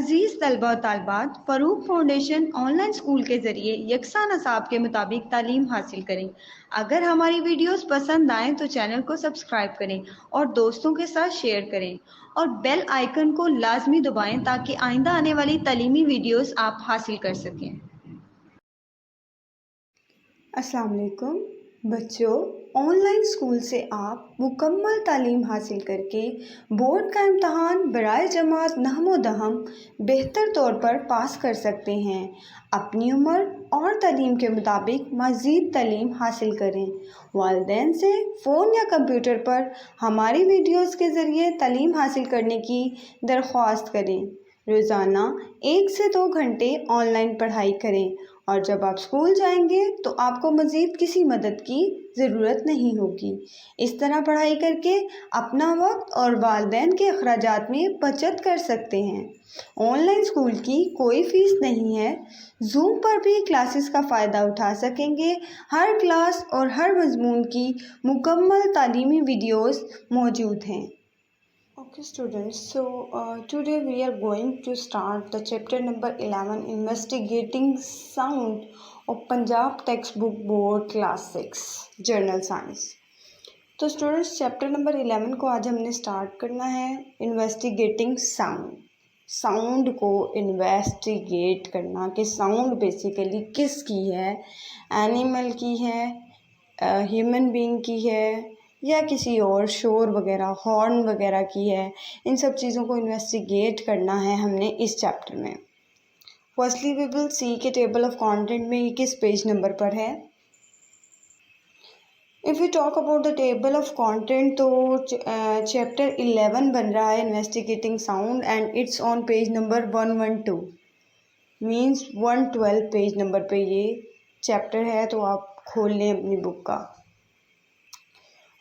अजीज़ तलबा और तालबात, Farooq foundation online school के ज़रिए यकसा नसाब के मुताबिक तालीम हासिल करें। अगर हमारी वीडियोस पसंद आएँ तो चैनल को सब्सक्राइब करें और दोस्तों के साथ शेयर करें और बेल आइकन को लाजमी दबाएं ताकि आइंदा आने वाली तालीमी वीडियोस आप हासिल कर सकें। अस्सलाम वालेकुम बच्चों, ऑनलाइन स्कूल से आप मुकम्मल तालीम हासिल करके बोर्ड का इम्तहान बराए जमात नहमो दहम बेहतर तौर पर पास कर सकते हैं। अपनी उम्र और तालीम के मुताबिक मज़ीद तालीम हासिल करें। वालिदैन से फ़ोन या कंप्यूटर पर हमारी वीडियोस के ज़रिए तालीम हासिल करने की दरख्वास्त करें। रोज़ाना 1 से 2 घंटे ऑनलाइन पढ़ाई करें और जब आप स्कूल जाएंगे तो आपको मज़ीद किसी मदद की ज़रूरत नहीं होगी। इस तरह पढ़ाई करके अपना वक्त और वालिदैन के अखराजात में बचत कर सकते हैं। ऑनलाइन स्कूल की कोई फ़ीस नहीं है। जूम पर भी क्लासेस का फ़ायदा उठा सकेंगे। हर क्लास और हर मज़मून की मुकम्मल तालीमी वीडियोस मौजूद हैं। Okay students, so today we are going to start the chapter number 11, investigating sound of Punjab textbook board class 6 journal science। तो स्टूडेंट्स चैप्टर नंबर 11 को आज हमने स्टार्ट करना है। इन्वेस्टिगेटिंग साउंड को इन्वेस्टिगेट करना कि साउंड बेसिकली किसकी है, एनिमल की है, ह्यूमन बीइंग की है या किसी और शोर वगैरह हॉर्न वगैरह की है। इन सब चीज़ों को इन्वेस्टिगेट करना है हमने इस चैप्टर में। फर्स्टली वी विल सी के टेबल ऑफ कंटेंट में ये किस पेज नंबर पर है। If you talk about the table of content तो चैप्टर 11 बन रहा है investigating sound and it's on page number 112 means 112 page number पे ये चैप्टर है, तो आप खोल लें अपनी बुक का।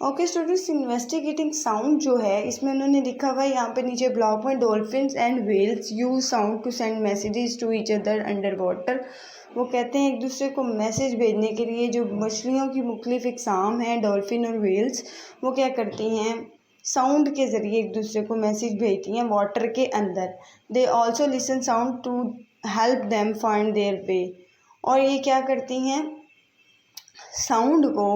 ओके स्टूडेंट्स, इन्वेस्टिगेटिंग साउंड जो है इसमें उन्होंने लिखा हुआ है यहाँ पे नीचे ब्लॉक में, dolphins and whales use sound to send messages to each other under water. वो कहते हैं एक दूसरे को मैसेज भेजने के लिए। जो मछलियों की मुख्तलिफ इकसाम हैं डॉल्फिन और व्हेल्स, वो क्या करती हैं साउंड के ज़रिए एक दूसरे को मैसेज भेजती हैं वाटर के अंदर। They also listen sound to help them find their way. और ये क्या करती हैं साउंड को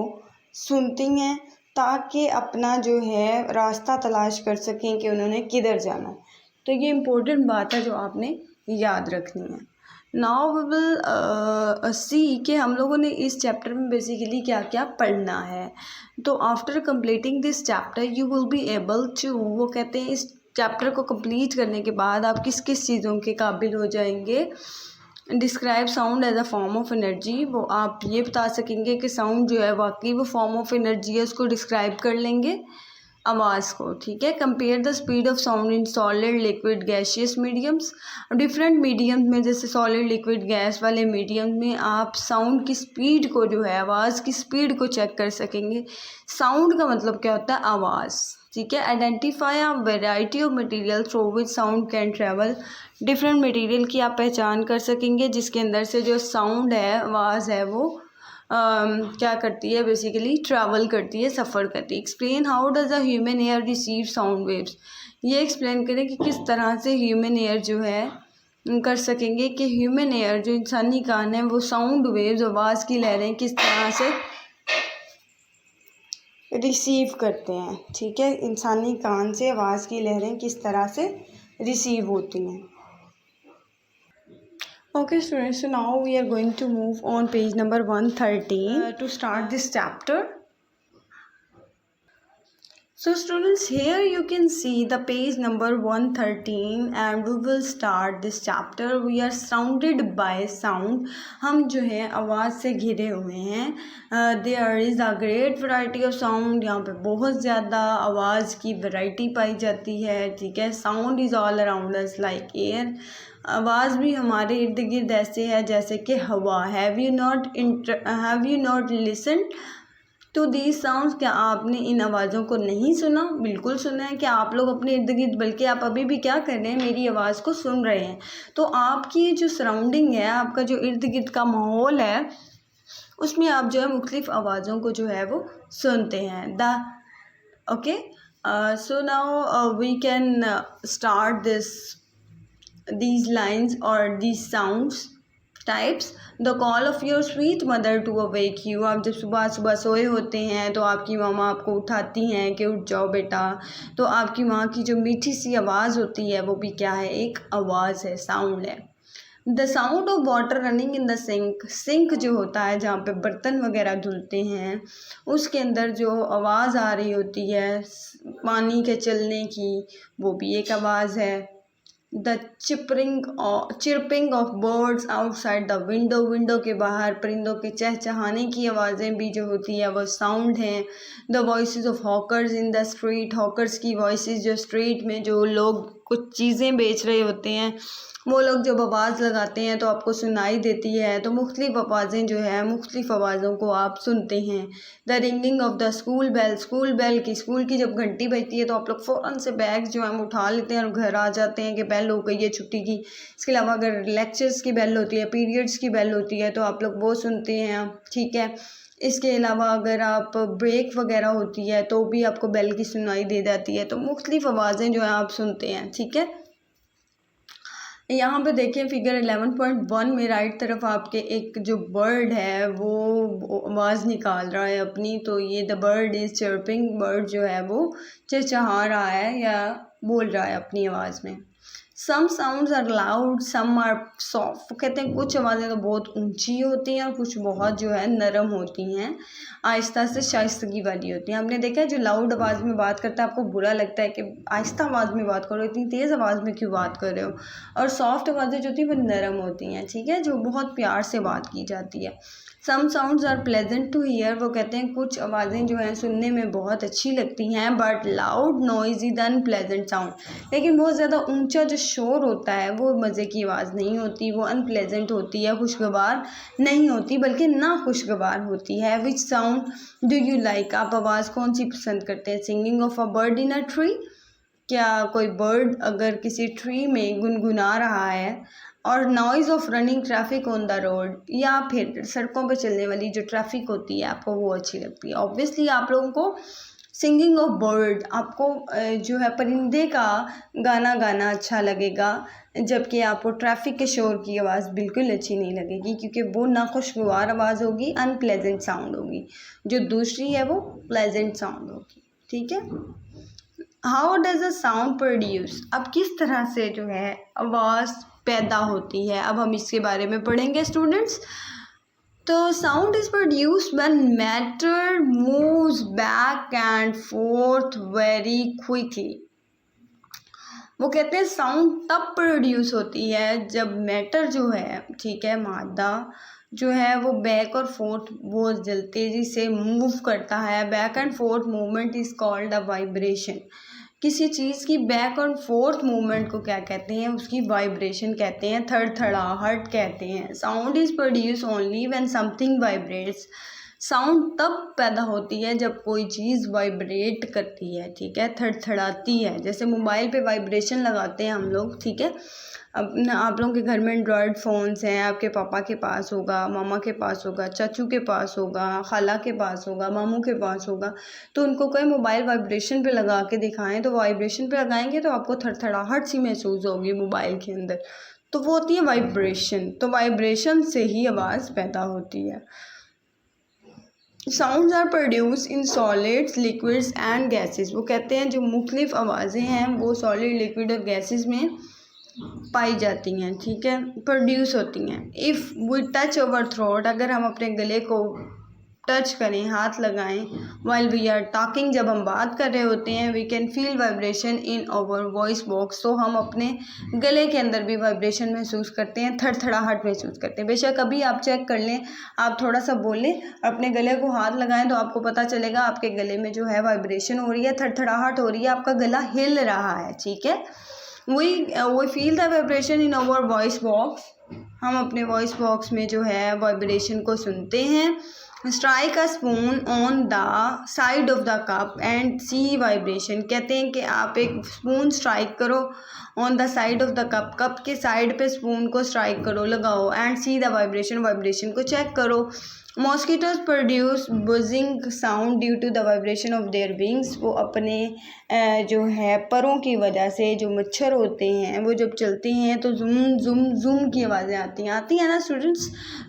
सुनती हैं ताकि अपना जो है रास्ता तलाश कर सकें कि उन्होंने किधर जाना है। तो ये इम्पोर्टेंट बात है जो आपने याद रखनी है। नाउ वी विल सी कि हम लोगों ने इस चैप्टर में बेसिकली क्या क्या पढ़ना है। तो after completing this chapter you will be able to, वो कहते हैं इस चैप्टर को कंप्लीट करने के बाद आप किस किस चीज़ों के काबिल हो जाएंगे। Describe sound as a form of energy, वो आप ये बता सकेंगे कि साउंड जो है वाकई वो फॉर्म ऑफ एनर्जी है, उसको डिस्क्राइब कर लेंगे आवाज़ को। ठीक है। Compare the speed of sound in solid liquid gaseous mediums. Different medium में जैसे सॉलिड लिक्विड गैस वाले मीडियम में आप साउंड की स्पीड को जो है आवाज़ की स्पीड को चेक कर सकेंगे। साउंड का मतलब क्या होता है आवाज़। ठीक है। Identify a variety of material through which sound can travel. Different material की आप पहचान कर सकेंगे जिसके अंदर से जो साउंड है आवाज़ है वो क्या करती है बेसिकली ट्रैवल करती है, सफ़र करती है। Explain how does a human air receive sound waves. ये एक्सप्लेन करें कि किस तरह से ह्यूमन एयर जो है कर सकेंगे कि ह्यूमन एयर जो इंसानी कान है वो साउंड वेव्स आवाज़ की लहरें किस तरह से रिसीव करते हैं। ठीक है। इंसानी कान से आवाज़ की लहरें किस तरह से रिसीव होती हैं। Okay students, so now we are going to move on page number 113 to start this chapter. So students, here you can see the page number 113 and we will start this chapter. We are surrounded by sound. हम जो है आवाज़ से घिरे हुए हैं। There is a great variety of sound. यहाँ पे बहुत ज़्यादा आवाज़ की वैरायटी पाई जाती है। ठीक है। Sound is all around us like air. आवाज़ भी हमारे इर्द गिर्द ऐसे है जैसे कि हवा। Have you not listen to these sounds. क्या आपने इन आवाज़ों को नहीं सुना? बिल्कुल सुना है। क्या आप लोग अपने इर्द गिर्द बल्कि आप अभी भी क्या कर रहे हैं मेरी आवाज़ को सुन रहे हैं। तो आपकी जो सराउंडिंग है, आपका जो इर्द गिर्द का माहौल है, उसमें आप जो है मुख्तलिफ आवाज़ों को जो है वो सुनते हैं। Okay, so now we can start this these lines or these sounds types. The call of your sweet mother to awake you. आप जब सुबह सुबह सोए होते हैं तो आपकी मामा आपको उठाती हैं कि उठ जाओ बेटा. तो आपकी माँ की जो मीठी सी आवाज़ होती है वो भी क्या है, एक आवाज़ है, साउंड है. The sound of water running in the sink. Sink जो होता है जहाँ पे बर्तन वगैरह धुलते हैं, उसके अंदर जो आवाज़ आ रही होती है पानी के चलने की, वो भी एक आवाज़ है. The chirping of birds outside the window. Window के बाहर परिंदों के चहचहाने की आवाज़ें भी जो होती है वो साउंड हैं. The voices of hawkers in the street. Hawkers की वॉइसेस जो स्ट्रीट में जो लोग कुछ चीज़ें बेच रहे होते हैं, वो लोग जब आवाज़ लगाते हैं तो आपको सुनाई देती है. तो मुख्तलिफ आवाज़ें जो है, मुख्तलिफ आवाज़ों को आप सुनते हैं. The ringing of the school bell. School bell की, स्कूल की जब घंटी बजती है तो आप लोग फ़ौरन से बैग जो है हम उठा लेते हैं और घर आ जाते हैं कि बेल हो गई है छुट्टी की. इसके अलावा अगर लेक्चर्स की बेल होती है, पीरियड्स की बेल होती है तो आप लोग वो सुनते हैं. ठीक है. इसके अलावा अगर आप ब्रेक वगैरह होती है तो भी आपको बेल की सुनाई दे जाती है. तो मुख्तलिफ आवाज़ें जो हैं आप सुनते हैं. ठीक है. यहाँ पे देखिए फिगर 11.1 में राइट तरफ आपके एक जो बर्ड है वो आवाज़ निकाल रहा है अपनी. तो ये the bird is chirping. Bird जो है वो चहचहा रहा है या बोल रहा है अपनी आवाज़ में. Some sounds are loud, some are soft. वो कहते हैं कुछ आवाज़ें तो बहुत ऊंची होती हैं और कुछ बहुत जो है नरम होती हैं, आहिस्ता से शाइस्तगी वाली होती हैं. आपने देखा है जो लाउड आवाज़ में बात करता है आपको बुरा लगता है कि आहिस्ता आवाज़ में बात करो, इतनी तेज़ आवाज़ में क्यों बात कर रहे हो. और सॉफ्ट आवाज़ें जो होती हैं वो नरम होती हैं. ठीक है, जो बहुत प्यार से बात की जाती है. Some sounds are pleasant to hear. वो कहते हैं कुछ आवाज़ें जो हैं सुनने में बहुत अच्छी लगती हैं. But loud noisy the unpleasant sound. लेकिन बहुत ज़्यादा ऊंचा जो शोर होता है वो मज़े की आवाज़ नहीं होती, वो अनप्लेजेंट होती है, खुशगवार नहीं होती बल्कि ना खुशगवार होती है. विच साउंड डू यू लाइक. आप आवाज़ कौन सी पसंद करते हैं. Singing of a bird in a tree. क्या कोई बर्ड अगर किसी ट्री में गुनगुना रहा है. और noise of running traffic on the road. या फिर सड़कों पर चलने वाली जो ट्रैफिक होती है आपको वो अच्छी लगती है. ऑब्वियसली आप लोगों को सिंगिंग ऑफ बर्ड, आपको जो है परिंदे का गाना गाना अच्छा लगेगा, जबकि आपको ट्रैफिक के शोर की आवाज़ बिल्कुल अच्छी नहीं लगेगी क्योंकि वो नाखुशगवार आवाज़ होगी, अनप्लेजेंट साउंड होगी. जो दूसरी है वो प्लेजेंट साउंड होगी. ठीक है. How does a sound produce. अब किस तरह से जो है आवाज़ पैदा होती है, अब हम इसके बारे में पढ़ेंगे स्टूडेंट्स. तो sound is produced when matter moves back and fourth very quickly. वो कहते हैं साउंड तब प्रोड्यूस होती है जब मैटर जो है, ठीक है, मादा जो है वो बैक और फोर्थ बहुत जल्दी तेज़ी से मूव करता है. Back and fourth movement is called a vibration. किसी चीज़ की बैक और फोर्थ मूवमेंट को क्या कहते हैं, उसकी वाइब्रेशन कहते हैं, थड़थड़ाहट कहते हैं. Sound is produce only when something vibrates. Sound तब पैदा होती है जब कोई चीज़ वाइब्रेट करती है. ठीक है, थड़थड़ाती है. जैसे मोबाइल पे वाइब्रेशन लगाते हैं हम लोग. ठीक है. अब आप लोगों के घर में एंड्रॉयड फ़ोन्स हैं, आपके पापा के पास होगा, मामा के पास होगा, चाचू के पास होगा, खाला के पास होगा, मामू के पास होगा. तो उनको कोई मोबाइल वाइब्रेशन पे लगा के दिखाएं तो वाइब्रेशन पे लगाएंगे तो आपको थड़थड़ाहट सी महसूस होगी मोबाइल के अंदर. तो वो होती है वाइब्रेशन. तो वाइब्रेशन से ही आवाज़ पैदा होती है. Sounds are produce in solids, liquids and gases. वो कहते हैं जो मुख्तलिफ आवाज़ें हैं वो सॉलिड, लिक्विड और गैसेस में पाई जाती हैं. ठीक है, प्रोड्यूस होती हैं. If we touch over throat. अगर हम अपने गले को टच करें, हाथ लगाएं, वाइल वी आर टॉकिंग, जब हम बात कर रहे होते हैं, we can feel vibration in our voice box. तो हम अपने गले के अंदर भी वाइब्रेशन महसूस करते हैं, थड़थड़ाहट महसूस करते हैं. बेशक अभी आप चेक कर लें, आप थोड़ा सा बोलें, अपने गले को हाथ लगाएं तो आपको पता चलेगा आपके गले में जो है वाइब्रेशन हो रही है, थड़थड़ाहट हो रही है, आपका गला हिल रहा है. ठीक है. we feel the vibration in our voice box. हम अपने वॉइस बॉक्स में जो है वाइब्रेशन को सुनते हैं. Strike a spoon on the side of the cup and see vibration. कहते हैं कि आप एक स्पून स्ट्राइक करो on the side of the cup. Cup के साइड पे स्पून को स्ट्राइक करो, लगाओ, and see the vibration. Vibration को चेक करो. Mosquitoes produce buzzing sound due to the vibration of their wings. वो अपने जो है परों की वजह से, जो मच्छर होते हैं वो जब चलते हैं तो जुम जुम जुम की आवाज़ें आती हैं ना स्टूडेंट्स।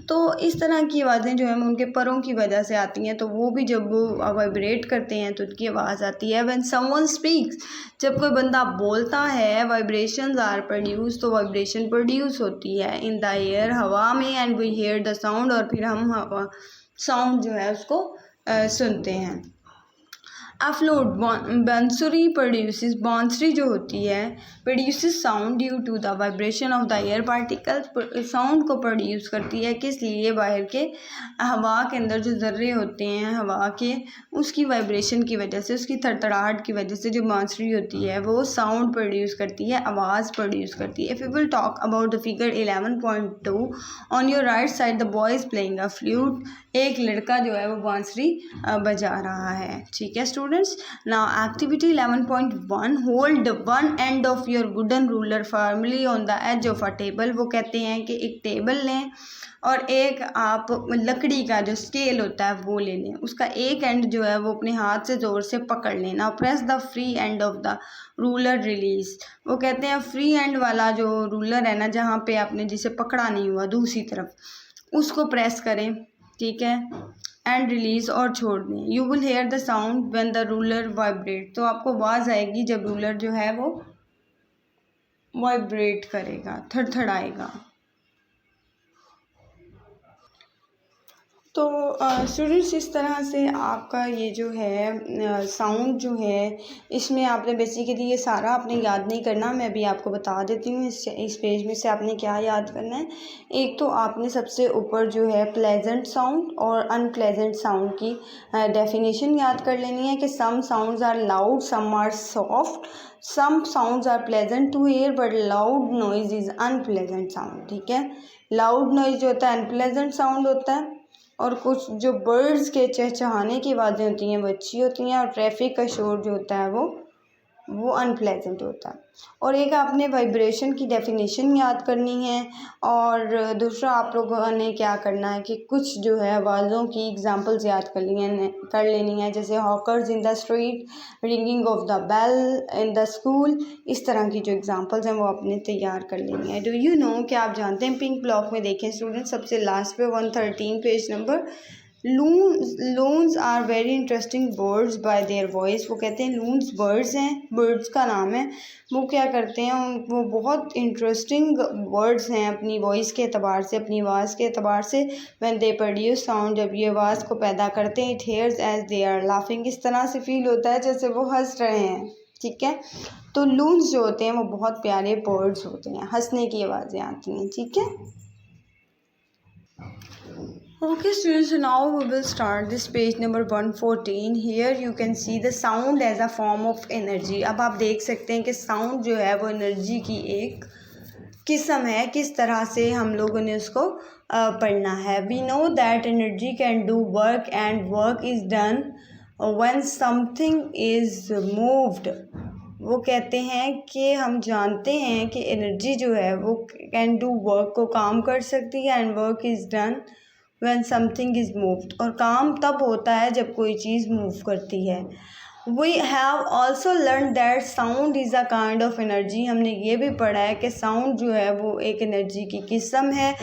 तो इस तरह की आवाज़ें जो है उनके परों की वजह से आती हैं, तो वो भी जब वो वाइब्रेट करते हैं तो उनकी आवाज़ आती है। व्हेन समवन स्पीक्स, जब कोई बंदा बोलता है, वाइब्रेशंस आर प्रोड्यूस, तो वाइब्रेशन प्रोड्यूस होती है इन द एयर, हवा में, and we hear the sound, और फिर हम हवा साउंड जो है उसको सुनते हैं। फ्लूट बांसुरी प्रोड्यूसेस, बांसुरी जो होती है produces sound due to the vibration of the air particle. Sound को प्रोड्यूस करती है किस लिए? बाहर के हवा के अंदर जो ज़र्रे होते हैं हवा के, उसकी वाइब्रेशन की वजह से, उसकी थड़थड़ाहट की वजह से जो बांसुरी होती है वो साउंड प्रोड्यूस करती है, आवाज़ प्रोड्यूस करती है। If you will talk about the figure 11.2 on your right side, the boy is playing a flute. एक लड़का जो है वो बांसुरी बजा रहा है। ठीक है students. Now activity 11.1, hold one end of your wooden ruler firmly on the edge of a table. वो कहते हैं कि एक टेबल लें और एक आप लकड़ी का जो स्केल होता है वो ले लें, उसका एक एंड जो है वो अपने हाथ से ज़ोर से पकड़ लेना। Press the free end of the ruler release. वो कहते हैं फ्री एंड वाला जो रूलर है ना, जहाँ पे आपने जिसे पकड़ा नहीं हुआ दूसरी तरफ, उसको प्रेस करें। ठीक है, एंड रिलीज, और छोड़ दें। You will hair the sound when the ruler vibrate. तो आपको आवाज़ आएगी जब रूलर जो है वो वाइब्रेट करेगा, थड़थड़ाएगा। तो स्टूडेंट्स इस तरह से आपका ये जो है साउंड जो है, इसमें आपने बेसिकली ये सारा आपने याद नहीं करना, मैं भी आपको बता देती हूँ इस पेज में से आपने क्या याद करना है। एक तो आपने सबसे ऊपर जो है प्लेजेंट साउंड और अनप्लेजेंट साउंड की डेफिनेशन याद कर लेनी है कि some sounds are loud, some are soft, some sounds are pleasant to hear but loud noise is unpleasant sound. ठीक है, लाउड नॉइज जो होता है अनप्लेजेंट साउंड होता है, और कुछ जो बर्ड्स के चहचहाने की आवाज़ें होती हैं वो अच्छी होती हैं, और ट्रैफिक का शोर जो होता है वो अनप्लेजेंट होता है। और एक आपने वाइब्रेशन की डेफिनेशन याद करनी है, और दूसरा आप लोगों ने क्या करना है कि कुछ जो है आवाज़ों की एग्जांपल्स याद कर लेनी है, जैसे hawkers in the street, ringing of the bell in the school. इस तरह की जो एग्जांपल्स हैं वो आपने तैयार कर लेनी है। डू यू नो, क्या आप जानते हैं, पिंक ब्लॉक में देखें स्टूडेंट, सबसे लास्ट पे 113 page number, loons are very interesting birds by their voice. वो कहते हैं लून्स बर्ड्स हैं, बर्ड्स का नाम है, वो क्या करते हैं, वो बहुत इंटरेस्टिंग बर्ड्स हैं अपनी वॉइस के अतबार से, अपनी आवाज़ के अतबार से। व्हेन दे प्रोड्यूस साउंड, जब ये आवाज़ को पैदा करते हैं, it hears as they are laughing, इस तरह से फील होता है जैसे वो हंस रहे हैं। ठीक है, तो लून्स जो होते हैं वो बहुत प्यारे बर्ड्स होते हैं, हंसने की आवाज़ें आती हैं। ठीक है, okay students, so now we will start this page number 114. Here you can see the sound as a form of energy. अब आप देख सकते हैं कि साउंड जो है वो एनर्जी की एक किस्म है, किस तरह से हम लोगों ने उसको पढ़ना है। We know that energy can do work and work is done when something is moved. वो कहते हैं कि हम जानते हैं कि एनर्जी जो है वो कैन डू वर्क, को काम कर सकती है, and work is done when something is moved, और काम तब होता है जब कोई चीज़ मूव करती है। We have also learned that sound is a kind of energy. हमने ये भी पढ़ा है कि साउंड जो है वो एक एनर्जी की किस्म है।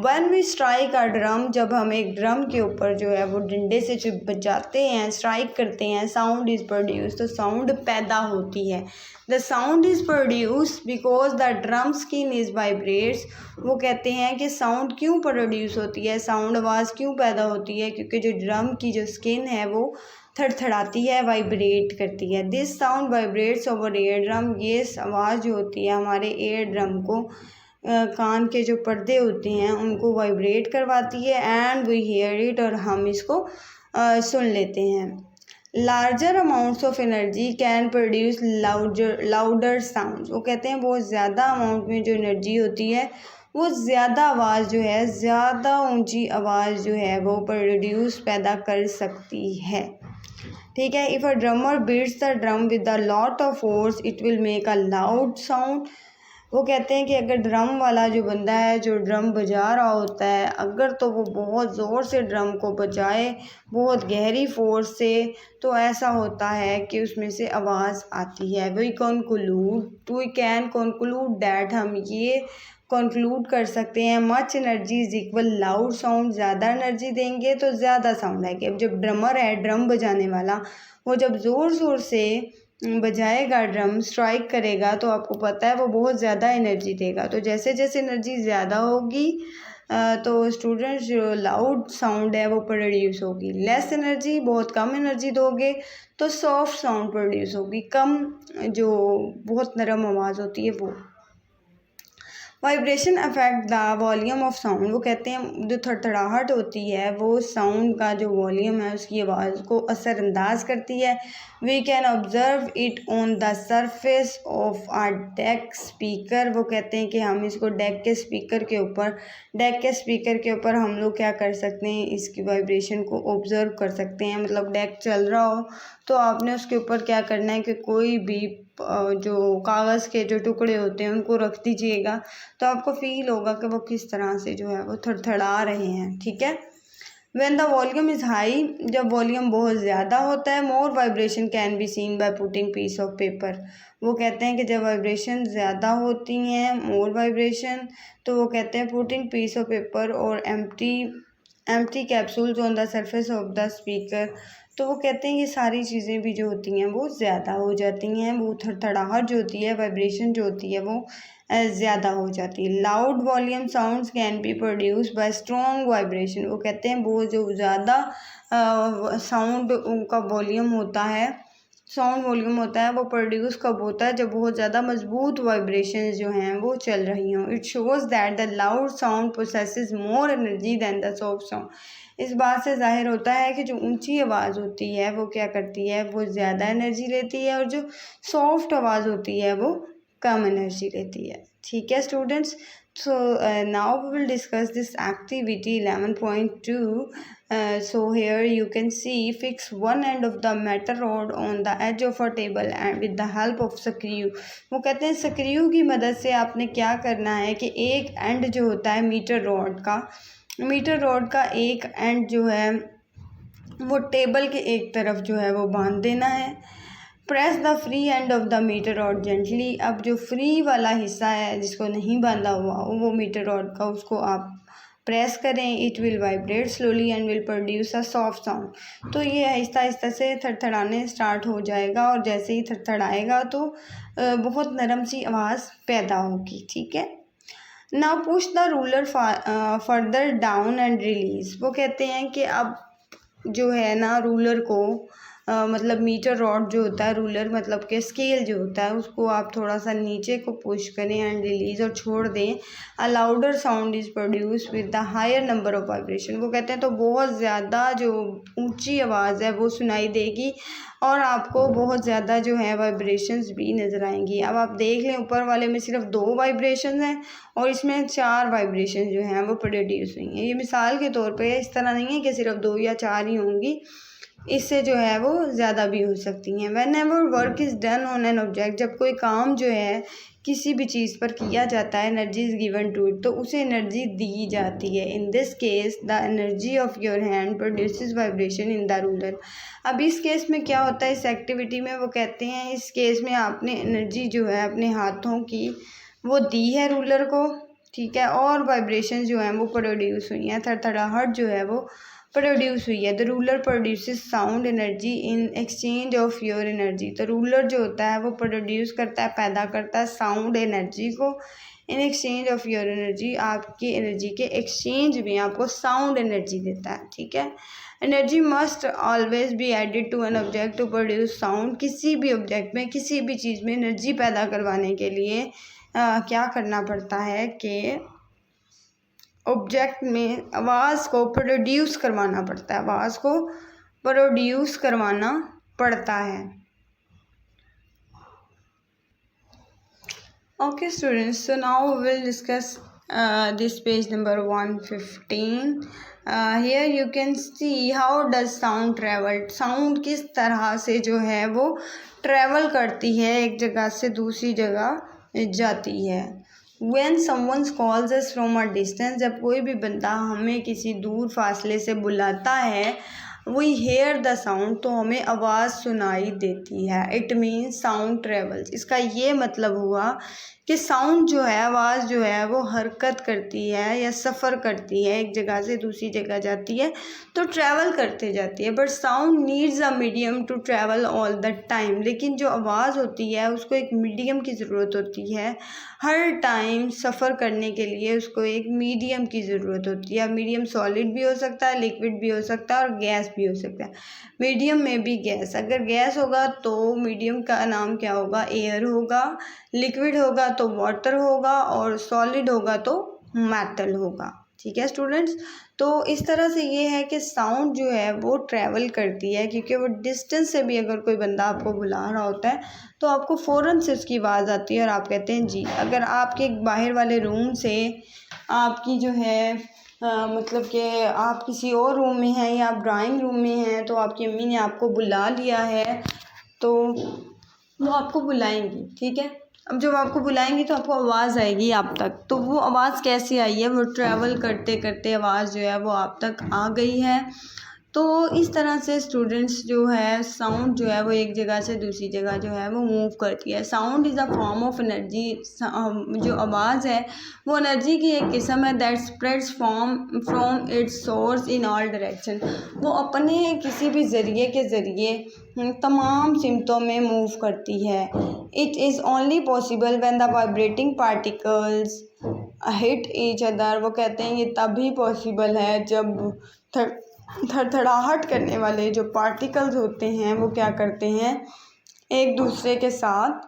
When we strike a drum, जब हम एक ड्रम के ऊपर जो है वो डंडे से जो बजाते हैं, स्ट्राइक करते हैं, साउंड इज़ प्रोड्यूस, तो साउंड पैदा होती है। The sound is produced because the drum skin is vibrates. वो कहते हैं कि साउंड क्यों प्रोड्यूस होती है, साउंड आवाज़ क्यों पैदा होती है, क्योंकि जो ड्रम की जो स्किन है वो थड़थड़ाती है, वाइब्रेट करती है। This sound vibrates over air drum, ये आवाज़ जो होती है हमारे एयर ड्रम को, कान के जो पर्दे होते हैं उनको वाइब्रेट करवाती है, एंड वी हेयर इट, और हम इसको सुन लेते हैं। Larger amounts of energy can produce louder sound. वो कहते हैं बहुत ज़्यादा अमाउंट में जो एनर्जी होती है वो ज़्यादा आवाज़ जो है, ज़्यादा ऊंची आवाज़ जो है वो प्रोड्यूस पैदा कर सकती है। ठीक है, if a drummer beats the drum with a lot of force it will make a loud sound. वो कहते हैं कि अगर ड्रम वाला जो बंदा है जो ड्रम बजा रहा होता है, अगर तो वो बहुत ज़ोर से ड्रम को बजाए, बहुत गहरी फोर्स से, तो ऐसा होता है कि उसमें से आवाज़ आती है। वी कैन कंक्लूड दैट, हम ये कंक्लूड कर सकते हैं, much energy is equal loud sound, ज़्यादा एनर्जी देंगे तो ज़्यादा साउंड आएगी। अब जब ड्रमर है, ड्रम बजाने वाला, वो जब ज़ोर ज़ोर से बजाएगा, ड्रम स्ट्राइक करेगा, तो आपको पता है वो बहुत ज़्यादा एनर्जी देगा। तो जैसे जैसे एनर्जी ज़्यादा होगी तो स्टूडेंट्स जो लाउड साउंड है वो प्रोड्यूस होगी। लेस एनर्जी, बहुत कम एनर्जी दोगे तो सॉफ्ट साउंड प्रोड्यूस होगी, कम जो बहुत नरम आवाज़ होती है वो। Vibration affect the volume of sound, वो कहते हैं जो थड़थड़ाहट होती है वो साउंड का जो वॉल्यूम है उसकी आवाज़ को असरअंदाज करती है। We can observe it on the surface of a deck speaker, वो कहते हैं कि हम इसको डेक के स्पीकर के ऊपर हम लोग क्या कर सकते हैं, इसकी वाइब्रेशन को ऑब्जर्व कर सकते हैं। मतलब डेक चल रहा हो तो आपने उसके ऊपर क्या करना है कि कोई भी जो कागज़ के जो टुकड़े होते हैं उनको रख दीजिएगा, तो आपको फील होगा कि वो किस तरह से जो है वो थड़थड़ा रहे हैं। ठीक है। When the volume is high, जब वॉल्यूम बहुत ज़्यादा होता है, more vibration can be seen by putting piece of paper, वो कहते हैं कि जब वाइब्रेशन ज़्यादा होती हैं, मोर वाइब्रेशन, तो वो कहते हैं पुटिंग पीस ऑफ पेपर और empty capsules on the surface of the speaker, तो वो कहते हैं ये सारी चीज़ें भी जो होती हैं वो ज़्यादा हो जाती हैं, वो थड़थड़ाहट जो होती है, वाइब्रेशन जो होती है वो ज़्यादा हो जाती है। Loud volume sounds can be produce by strong vibration, वो कहते हैं वो जो ज़्यादा साउंड उनका वॉल्यूम होता है, साउंड वॉल्यूम होता है, वो प्रोड्यूस कब होता है, जब बहुत ज़्यादा मजबूत वाइब्रेशन जो हैं वो चल रही हों। It shows that the loud sound possesses more energy than the soft sound, इस बात से जाहिर होता है कि जो ऊंची आवाज़ होती है वो क्या करती है, वो ज़्यादा एनर्जी लेती है, और जो सॉफ्ट आवाज़ होती है वो कम एनर्जी लेती है। ठीक है students, so now we will discuss this activity 11.2. So here you can see, fix one end of the metal rod on the edge of a table and with the help of screw, वो कहते हैं screw की मदद से आपने क्या करना है कि एक एंड जो होता है मीटर रॉड का एक एंड जो है वो टेबल के एक तरफ जो है वो बांध देना है। Press the free end of the metre rod gently, अब जो फ्री वाला हिस्सा है जिसको नहीं बांधा हुआ वो मीटर रॉड का, उसको आप प्रेस करें। It will vibrate slowly and will produce a soft sound, तो ये आहिस्ता आहिस्ता से थड़थड़ाने स्टार्ट हो जाएगा, और जैसे ही थड़थड़ाएगा तो बहुत नरम सी आवाज़ पैदा होगी। ठीक है। Now push the ruler further down and release, वो कहते हैं कि अब जो है ना रूलर को मतलब मीटर रॉड जो होता है, रूलर मतलब के स्केल जो होता है, उसको आप थोड़ा सा नीचे को पुश करें एंड रिलीज और छोड़ दें। A louder sound is produce with the higher number of vibration, वो कहते हैं तो बहुत ज़्यादा जो ऊंची आवाज़ है वो सुनाई देगी और आपको बहुत ज़्यादा जो है वाइब्रेशंस भी नज़र आएंगी। अब आप देख लें ऊपर वाले में सिर्फ 2 वाइब्रेशन हैं और इसमें 4 वाइब्रेशन जो हैं वो प्रोड्यूस हुई हैं। ये मिसाल के तौर पे इस तरह नहीं है कि सिर्फ 2 या 4 ही होंगी, इससे जो है वो ज़्यादा भी हो सकती हैं। When ever work is done on an object, जब कोई काम जो है किसी भी चीज़ पर किया जाता है, energy is given to it, तो उसे एनर्जी दी जाती है। In this case the energy of your hand produces vibration in the ruler. अब इस केस में क्या होता है, इस एक्टिविटी में वो कहते हैं इस केस में आपने एनर्जी जो है अपने हाथों की वो दी है रूलर को, ठीक है, और वाइब्रेशन जो हैं वो प्रोड्यूस हुई हैं, थड़थड़ाहट जो है वो प्रोड्यूस हुई है। The ruler produces sound energy in exchange of your energy, तो रूलर जो होता है वो प्रोड्यूस करता है, पैदा करता है साउंड एनर्जी को in exchange of your energy, आपकी एनर्जी के एक्सचेंज में आपको साउंड एनर्जी देता है। ठीक है। Energy must always be added to an object to produce sound, किसी भी ऑब्जेक्ट में किसी भी चीज़ में एनर्जी पैदा करवाने के लिए क्या करना पड़ता है कि ऑब्जेक्ट में आवाज़ को प्रोड्यूस करवाना पड़ता है, आवाज़ को प्रोड्यूस करवाना पड़ता है। Okay students, so now we will discuss this page number 115। Here you can see how does sound travel, sound किस तरह से जो है वो ट्रेवल करती है एक जगह से दूसरी जगह जाती है। When someone calls us from a distance, जब कोई भी बंदा हमें किसी दूर फासले से बुलाता है, we hear the sound, तो हमें आवाज़ सुनाई देती है। It means sound travels, इसका ये मतलब हुआ कि साउंड जो है, आवाज़ जो है वो हरकत करती है या सफ़र करती है, एक जगह से दूसरी जगह जाती है तो ट्रैवल करते जाती है। But sound needs a medium to travel all the time, लेकिन जो आवाज़ होती है उसको एक मीडियम की ज़रूरत होती है हर टाइम सफ़र करने के लिए। उसको एक मीडियम की ज़रूरत होती है। मीडियम सॉलिड भी हो सकता है, लिक्विड भी हो सकता है और गैस भी हो सकता है। मीडियम में भी गैस, अगर गैस होगा तो मीडियम का नाम क्या होगा, एयर होगा। लिक्विड होगा तो वाटर होगा और सॉलिड होगा तो मेटल होगा। ठीक है स्टूडेंट्स, तो इस तरह से ये है कि साउंड जो है वो ट्रैवल करती है, क्योंकि वो डिस्टेंस से भी अगर कोई बंदा आपको बुला रहा होता है तो आपको फ़ौरन से उसकी आवाज़ आती है और आप कहते हैं जी। अगर आपके बाहर वाले रूम से आपकी जो है मतलब कि आप किसी और रूम में हैं या आप ड्राइंग रूम में हैं तो आपकी अम्मी ने आपको बुला लिया है तो वो आपको बुलाएंगी। ठीक है, अब जब आपको बुलाएंगी तो आपको आवाज़ आएगी आप तक। तो वो आवाज़ कैसे आई है, वो ट्रैवल करते करते आवाज़ जो है वो आप तक आ गई है। तो इस तरह से स्टूडेंट्स जो है साउंड जो है वो एक जगह से दूसरी जगह जो है वो मूव करती है। Sound is a form of energy, जो आवाज़ है वो एनर्जी की एक किस्म है that spreads from its source in all direction. वो अपने किसी भी ज़रिए के ज़रिए तमाम सिमतों में मूव करती है। It is only possible when the vibrating particles hit each other. वो कहते हैं ये तभी पॉसिबल है जब थड़थड़ाहट करने वाले जो पार्टिकल्स होते हैं वो क्या करते हैं, एक दूसरे के साथ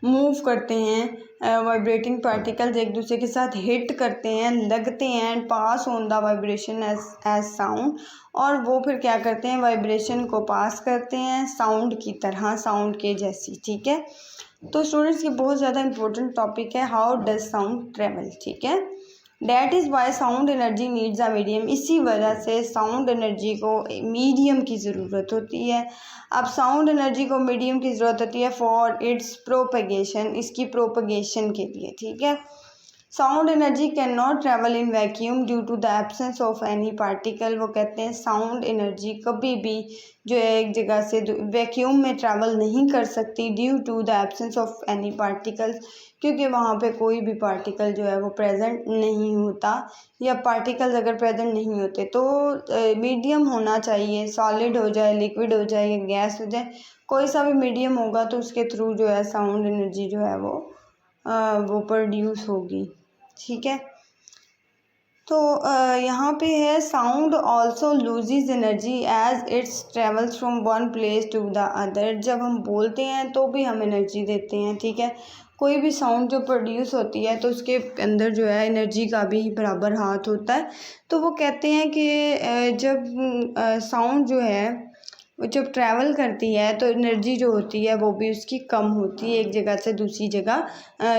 मूव करते हैं। वाइब्रेटिंग पार्टिकल्स एक दूसरे के साथ हिट करते हैं, लगते हैं and pass on the vibration as sound. और वो फिर क्या करते हैं, वाइब्रेशन को पास करते हैं साउंड की तरह, साउंड के जैसी। ठीक है, तो स्टूडेंट्स ये बहुत ज़्यादा इंपॉर्टेंट टॉपिक है, हाउ डज साउंड ट्रेवल। ठीक है, that is why sound energy needs a medium. इसी वजह से साउंड एनर्जी को मीडियम की ज़रूरत होती है। अब साउंड एनर्जी को मीडियम की ज़रूरत होती है फॉर इट्स प्रोपगेशन, इसकी प्रोपगेशन के लिए। ठीक है, sound energy can not travel in vacuum due to the absence of any particle. वो कहते हैं साउंड एनर्जी कभी भी जो है एक जगह से वैक्यूम में ट्रैवल नहीं कर सकती due to the absence of any particles, क्योंकि वहाँ पे कोई भी पार्टिकल जो है वो प्रेजेंट नहीं होता, या पार्टिकल्स अगर प्रेजेंट नहीं होते तो मीडियम होना चाहिए, सॉलिड हो जाए, लिक्विड हो जाए या गैस हो जाए, कोई सा भी मीडियम होगा तो उसके थ्रू जो है साउंड एनर्जी जो है वो प्रोड्यूस होगी। ठीक है, तो यहाँ पे है sound also loses energy as its travels from one place to the other. जब हम बोलते हैं तो भी हम एनर्जी देते हैं। ठीक है, कोई भी साउंड जो प्रोड्यूस होती है तो उसके अंदर जो है एनर्जी का भी बराबर हाथ होता है। तो वो कहते हैं कि जब साउंड जो है वो जब ट्रैवल करती है तो एनर्जी जो होती है वो भी उसकी कम होती है एक जगह से दूसरी जगह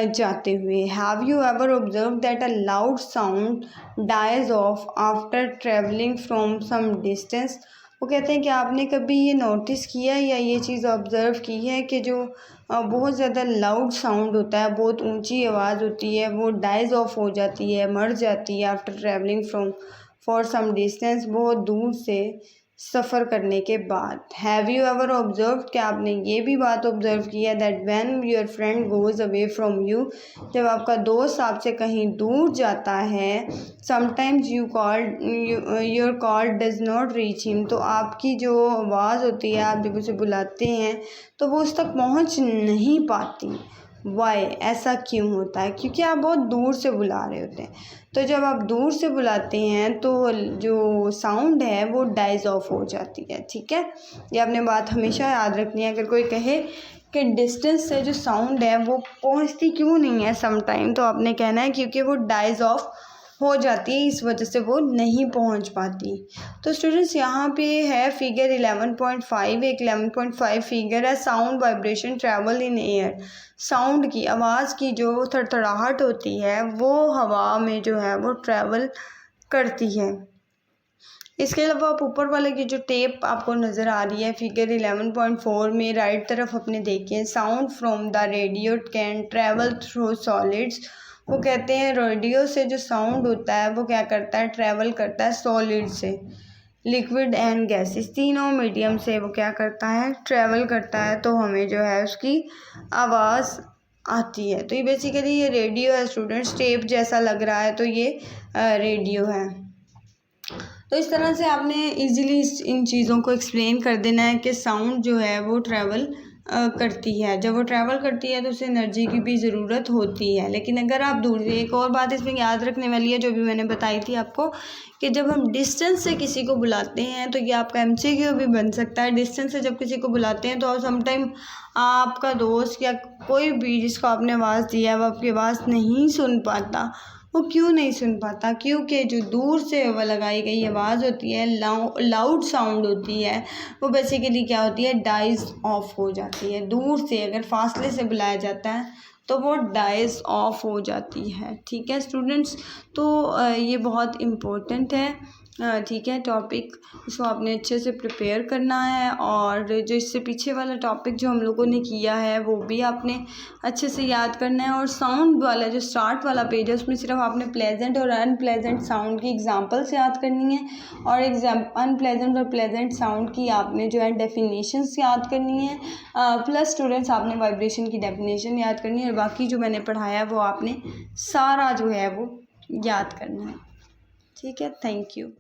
जाते हुए। Have you ever observe that a loud sound dies off after travelling from some distance. वो कहते हैं कि आपने कभी ये नोटिस किया या ये चीज़ ऑब्ज़र्व की है कि जो बहुत ज़्यादा लाउड साउंड होता है, बहुत ऊंची आवाज़ होती है, वो डाइज ऑफ हो जाती है, मर जाती है after travelling from for some distance, बहुत दूर से सफ़र करने के बाद। हैव यू एवर ऑब्जर्व, क्या आपने ये भी बात ऑब्जर्व की है that when your friend goes away from you, जब आपका दोस्त आपसे कहीं दूर जाता है, sometimes your call does not reach him, तो आपकी जो आवाज़ होती है, आप जब उसे बुलाते हैं तो वो उस तक पहुंच नहीं पाती। वाई, ऐसा क्यों होता है, क्योंकि आप बहुत दूर से बुला रहे होते हैं। तो जब आप दूर से बुलाते हैं तो जो साउंड है वो डाइज ऑफ हो जाती है। ठीक है, ये आपने बात हमेशा याद रखनी है। अगर कोई कहे कि डिस्टेंस से जो साउंड है वो पहुंचती क्यों नहीं है समटाइम, तो आपने कहना है क्योंकि वो डाइज ऑफ हो जाती है, इस वजह से वो नहीं पहुंच पाती। तो स्टूडेंट्स यहाँ पे है फिगर 11.5, एक 11.5 फिगर है sound vibration travel in air. Sound की, आवाज़ की जो थड़थड़ाहट होती है वो हवा में जो है वो ट्रैवल करती है। इसके अलावा आप ऊपर वाले की जो टेप आपको नज़र आ रही है फिगर 11.4 में राइट तरफ अपने देखिए, sound from the radio can travel through solids. वो कहते हैं रेडियो से जो साउंड होता है वो क्या करता है, ट्रैवल करता है सॉलिड से, लिक्विड एंड गैसेस, तीनों मीडियम से वो क्या करता है, ट्रैवल करता है, तो हमें जो है उसकी आवाज़ आती है। तो ये बेसिकली ये रेडियो है स्टूडेंट्स, टेप जैसा लग रहा है तो ये रेडियो है। तो इस तरह से आपने इजीली इन चीज़ों को एक्सप्लेन कर देना है कि साउंड जो है वो ट्रैवल करती है। जब वो ट्रैवल करती है तो उसे एनर्जी की भी ज़रूरत होती है। लेकिन अगर आप दूर से, एक और बात इसमें याद रखने वाली है जो भी मैंने बताई थी आपको, कि जब हम डिस्टेंस से किसी को बुलाते हैं तो ये आपका MCQ भी बन सकता है। डिस्टेंस से जब किसी को बुलाते हैं तो समटाइम आपका दोस्त या कोई भी जिसको आपने आवाज़ दिया है वो आपकी आवाज़ नहीं सुन पाता। वो क्यों नहीं सुन पाता? क्योंकि जो दूर से वो लगाई गई आवाज़ होती है, लाउड साउंड होती है, वो बेसिकली क्या होती है, डाइज ऑफ हो जाती है। दूर से अगर फासले से बुलाया जाता है तो वो डाइज ऑफ हो जाती है। ठीक है स्टूडेंट्स, तो ये बहुत इम्पोर्टेंट है, ठीक है टॉपिक, इसको आपने अच्छे से प्रिपेयर करना है। और जो इससे पीछे वाला टॉपिक जो हम लोगों ने किया है वो भी आपने अच्छे से याद करना है। और साउंड वाला जो स्टार्ट वाला पेज है उसमें सिर्फ आपने प्लेजेंट और अनप्लेजेंट साउंड की एग्जांपल्स याद करनी है, और अनप्लेजेंट और प्लेजेंट साउंड की आपने जो है डेफिनेशंस याद करनी है। प्लस स्टूडेंट्स आपने वाइब्रेशन की डेफिनेशन याद करनी है, और बाकी जो मैंने पढ़ाया वो आपने सारा जो है वो याद करना है। ठीक है, थैंक यू।